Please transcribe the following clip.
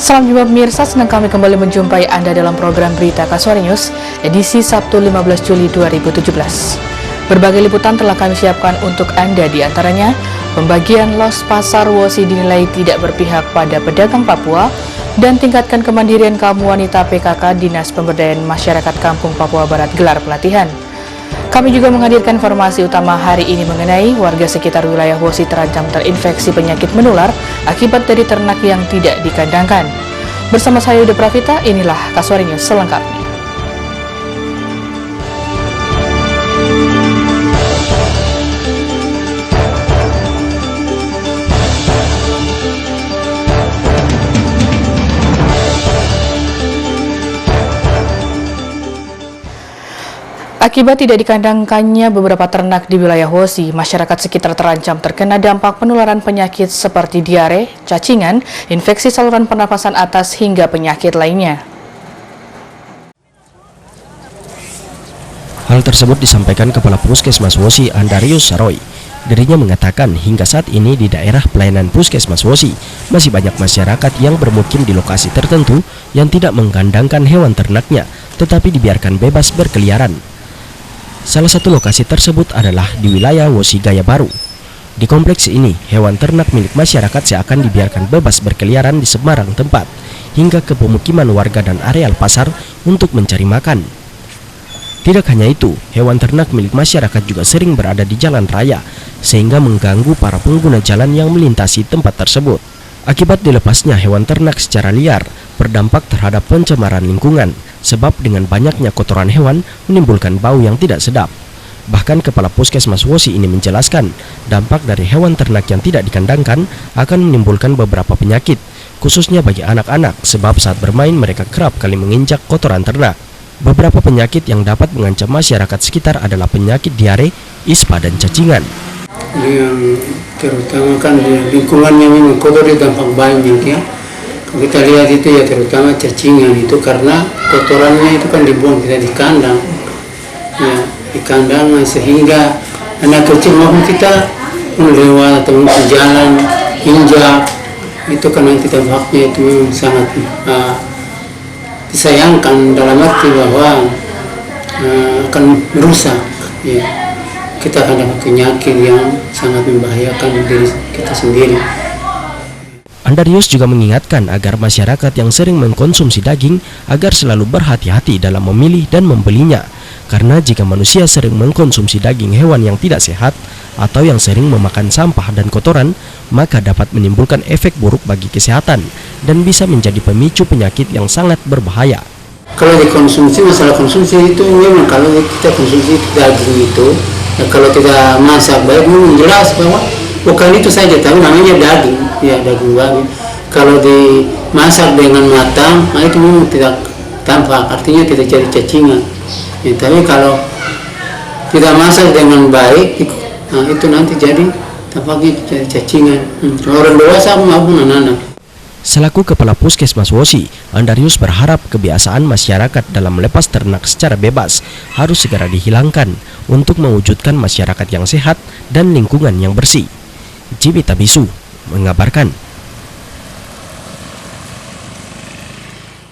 Salam jumpa pemirsa, senang kami kembali menjumpai Anda dalam program Berita Kasuari News, edisi Sabtu 15 Juli 2017. Berbagai liputan telah kami siapkan untuk Anda, di antaranya pembagian los pasar WOSI dinilai tidak berpihak pada pedagang Papua, dan tingkatkan kemandirian kaum wanita PKK Dinas Pemberdayaan Masyarakat Kampung Papua Barat gelar pelatihan. Kami juga menghadirkan informasi utama hari ini mengenai warga sekitar wilayah WOSI terancam terinfeksi penyakit menular akibat dari ternak yang tidak dikandangkan. Bersama saya Yuda Pravita, inilah Kasuari News selengkapnya. Akibat tidak dikandangkannya beberapa ternak di wilayah WOSI, masyarakat sekitar terancam terkena dampak penularan penyakit seperti diare, cacingan, infeksi saluran pernapasan atas, hingga penyakit lainnya. Hal tersebut disampaikan Kepala Puskesmas WOSI Andarius Saroy. Dirinya mengatakan hingga saat ini di daerah pelayanan Puskesmas WOSI masih banyak masyarakat yang bermukim di lokasi tertentu yang tidak mengkandangkan hewan ternaknya, tetapi dibiarkan bebas berkeliaran. Salah satu lokasi tersebut adalah di wilayah WOSI Gaya Baru. Di kompleks ini, hewan ternak milik masyarakat seakan dibiarkan bebas berkeliaran di sembarang tempat, hingga ke pemukiman warga dan areal pasar untuk mencari makan. Tidak hanya itu, hewan ternak milik masyarakat juga sering berada di jalan raya, sehingga mengganggu para pengguna jalan yang melintasi tempat tersebut. Akibat dilepasnya hewan ternak secara liar, berdampak terhadap pencemaran lingkungan, sebab dengan banyaknya kotoran hewan menimbulkan bau yang tidak sedap. Bahkan Kepala Puskesmas WOSI ini menjelaskan, dampak dari hewan ternak yang tidak dikandangkan akan menimbulkan beberapa penyakit, khususnya bagi anak-anak, sebab saat bermain mereka kerap kali menginjak kotoran ternak. Beberapa penyakit yang dapat mengancam masyarakat sekitar adalah penyakit diare, ispa, dan cacingan. Yang terutama kan lingkungannya memang kotor, dampak banyak ya. Kalau kita lihat itu ya terutama cacingan itu karena kotorannya itu kan dibuang tidak di kandang, ya di kandang, sehingga anak kecil maupun kita lewat atau mungkin jalan injak itu kan nanti dampaknya itu memang sangat disayangkan, dalam arti bahwa akan merusak ya. Kita akan dapat penyakit yang sangat membahayakan diri kita sendiri. Andarius juga mengingatkan agar masyarakat yang sering mengkonsumsi daging agar selalu berhati-hati dalam memilih dan membelinya. Karena jika manusia sering mengkonsumsi daging hewan yang tidak sehat atau yang sering memakan sampah dan kotoran, maka dapat menimbulkan efek buruk bagi kesehatan dan bisa menjadi pemicu penyakit yang sangat berbahaya. Kalau dikonsumsi, masalah konsumsi itu memang kalau kita konsumsi daging itu, ya kalau kita masak baik, memang jelas bahwa bukan itu saja, tapi namanya daging, ya daging babi. Kalau dimasak dengan matang, nah itu memang tidak tampak, artinya tidak jadi cacingan. Ya, tapi kalau tidak masak dengan baik, nah itu nanti jadi tampaknya jadi cacingan. Orang dewasa maupun anak-anak. Selaku Kepala Puskesmas WOSI, Andarius berharap kebiasaan masyarakat dalam melepas ternak secara bebas harus segera dihilangkan untuk mewujudkan masyarakat yang sehat dan lingkungan yang bersih. Jimmy Tabisu mengabarkan.